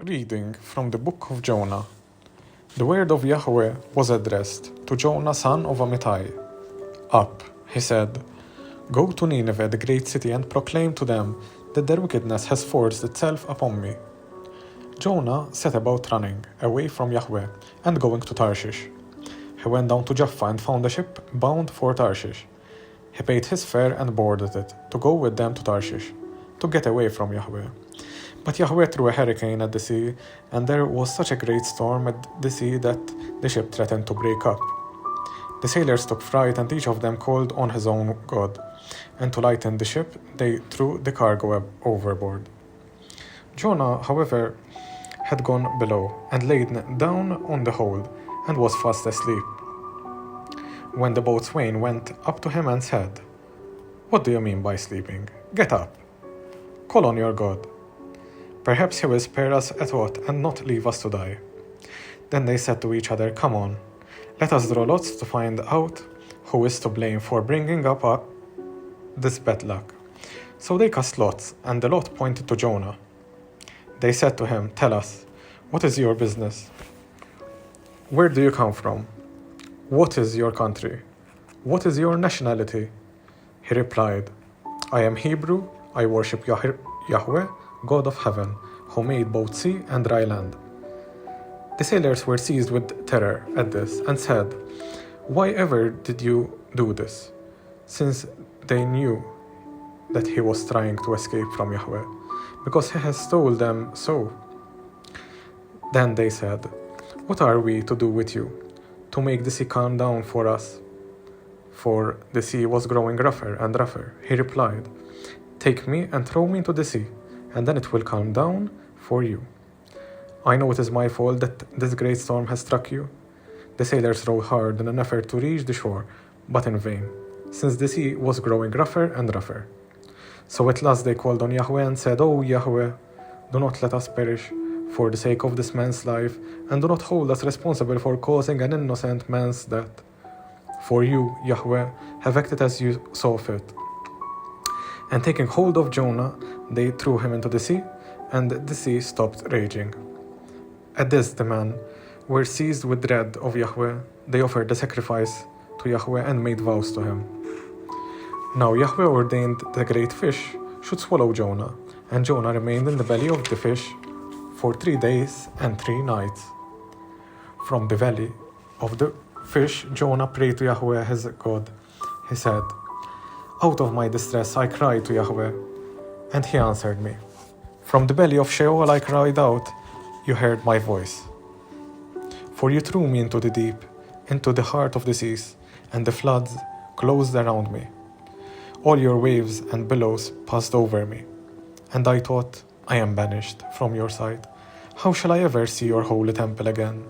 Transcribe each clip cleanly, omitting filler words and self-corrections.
Reading from the book of Jonah. The word of Yahweh was addressed to Jonah son of Amittai. Up, he said, go to Nineveh, the great city, and proclaim to them that their wickedness has forced itself upon me. Jonah set about running away from Yahweh and going to Tarshish. He went down to Jaffa and found a ship bound for Tarshish. He paid his fare and boarded it to go with them to Tarshish, to get away from Yahweh. But Yahweh threw a hurricane at the sea, and there was such a great storm at the sea that the ship threatened to break up. The sailors took fright, and each of them called on his own god, and to lighten the ship, they threw the cargo overboard. Jonah, however, had gone below and laid down on the hold, and was fast asleep. When the boatswain went up to him and said, "What do you mean by sleeping? Get up. Call on your God. Perhaps he will spare us a thought and not leave us to die." Then they said to each other, "Come on, let us draw lots to find out who is to blame for bringing up this bad luck." So they cast lots, and the lot pointed to Jonah. They said to him, "Tell us, what is your business? Where do you come from? What is your country? What is your nationality?" He replied, "I am Hebrew. I worship Yahweh, God of heaven, who made both sea and dry land." The sailors were seized with terror at this and said, "Why ever did you do this?" Since they knew that he was trying to escape from Yahweh, because he has told them so. Then they said, "What are we to do with you, to make the sea calm down for us?" For the sea was growing rougher and rougher. He replied, "Take me and throw me into the sea, and then it will calm down for you. I know it is my fault that this great storm has struck you." The sailors rowed hard in an effort to reach the shore, but in vain, since the sea was growing rougher and rougher. So at last they called on Yahweh and said, "O Yahweh, do not let us perish for the sake of this man's life, and do not hold us responsible for causing an innocent man's death. For you, Yahweh, have acted as you saw fit." And taking hold of Jonah, they threw him into the sea, and the sea stopped raging. At this the men were seized with dread of Yahweh. They offered a sacrifice to Yahweh and made vows to him. Now Yahweh ordained the great fish should swallow Jonah, and Jonah remained in the belly of the fish for 3 days and 3 nights. From the belly of the fish, Jonah prayed to Yahweh his God. He said, "Out of my distress I cried to Yahweh, and he answered me. From the belly of Sheol I cried out, you heard my voice. For you threw me into the deep, into the heart of the seas, and the floods closed around me. All your waves and billows passed over me, and I thought, I am banished from your sight. How shall I ever see your holy temple again?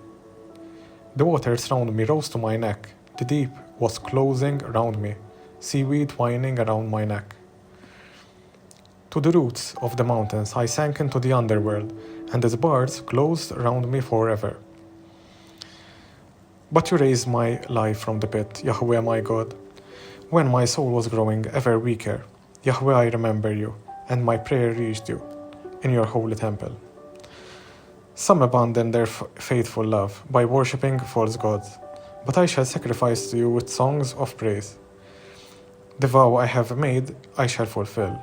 The waters round me rose to my neck, the deep was closing around me, seaweed twining around my neck. To the roots of the mountains I sank into the underworld, and its bars closed around me forever. But you raised my life from the pit, Yahweh my God. When my soul was growing ever weaker, Yahweh, I remember you, and my prayer reached you in your holy temple. Some abandon their faithful love by worshipping false gods, but I shall sacrifice to you with songs of praise. The vow I have made I shall fulfill.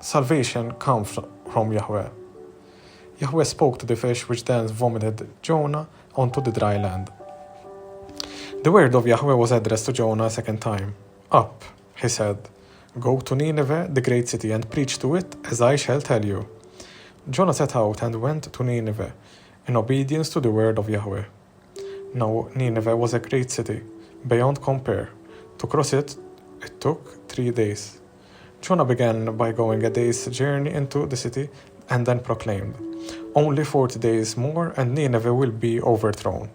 Salvation comes from Yahweh." Yahweh spoke to the fish, which then vomited Jonah onto the dry land. The word of Yahweh was addressed to Jonah a second time. "Up," he said, "go to Nineveh, the great city, and preach to it as I shall tell you." Jonah set out and went to Nineveh in obedience to the word of Yahweh. Now Nineveh was a great city, beyond compare. To cross it took 3 days. Jonah began by going a day's journey into the city and then proclaimed, "Only 40 days more and Nineveh will be overthrown."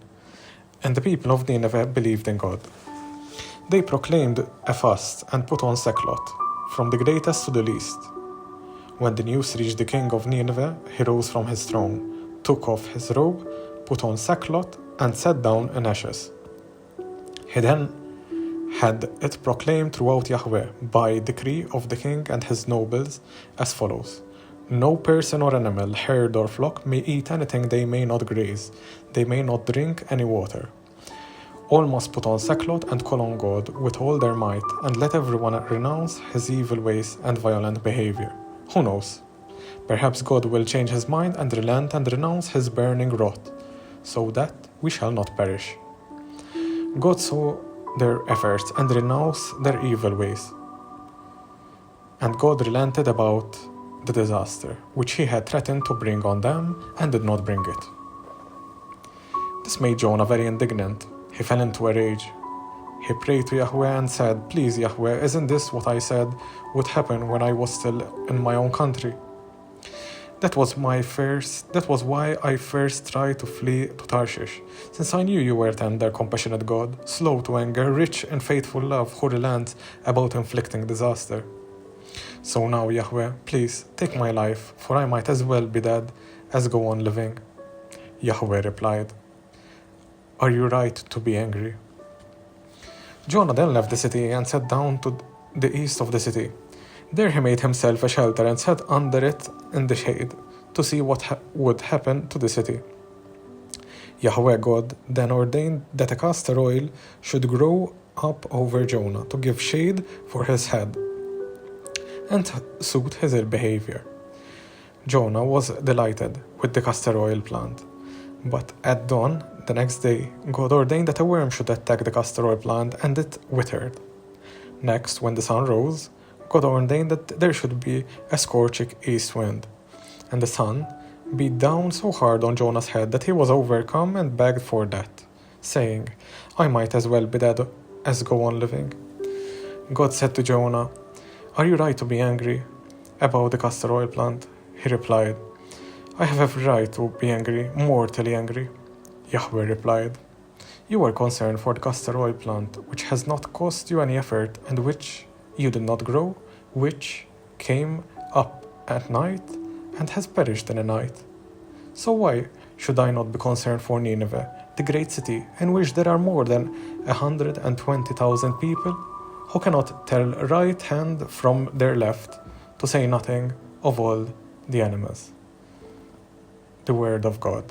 And the people of Nineveh believed in God. They proclaimed a fast and put on sackcloth, from the greatest to the least. When the news reached the king of Nineveh, he rose from his throne, took off his robe, put on sackcloth, and sat down in ashes. He then had it proclaimed throughout Yahweh by decree of the king and his nobles as follows: No person or animal, herd or flock may eat anything they may not graze. They may not drink any water. All must put on sackcloth and call on God with all their might, and let everyone renounce his evil ways and violent behavior. Who knows? Perhaps God will change his mind and relent and renounce his burning wrath, so that we shall not perish. God saw their efforts and renounced their evil ways. And God relented about the disaster which he had threatened to bring on them and did not bring it. This made Jonah very indignant. He fell into a rage. He prayed to Yahweh and said, "Please, Yahweh, isn't this what I said would happen when I was still in my own country? That was why I first tried to flee to Tarshish, since I knew you were tender, compassionate God, slow to anger, rich in faithful love, who relents about inflicting disaster. So now, Yahweh, please take my life, for I might as well be dead as go on living." Yahweh replied, "Are you right to be angry?" Jonah then left the city and sat down to the east of the city. There he made himself a shelter and sat under it in the shade to see what would happen to the city. Yahweh God then ordained that a castor oil should grow up over Jonah to give shade for his head and suit his behavior. Jonah was delighted with the castor oil plant. But at dawn, the next day, God ordained that a worm should attack the castor oil plant, and it withered. Next, when the sun rose, God ordained that there should be a scorching east wind, and the sun beat down so hard on Jonah's head that he was overcome and begged for death, saying, "I might as well be dead as go on living." God said to Jonah, "Are you right to be angry about the castor oil plant?" He replied, "I have every right to be angry, mortally angry." Yahweh replied, "You are concerned for the castor oil plant, which has not cost you any effort, and which you did not grow, which came up at night and has perished in a night. So why should I not be concerned for Nineveh, the great city, in which there are more than 120,000 people, who cannot tell right hand from their left, to say nothing of all the animals?" The word of God.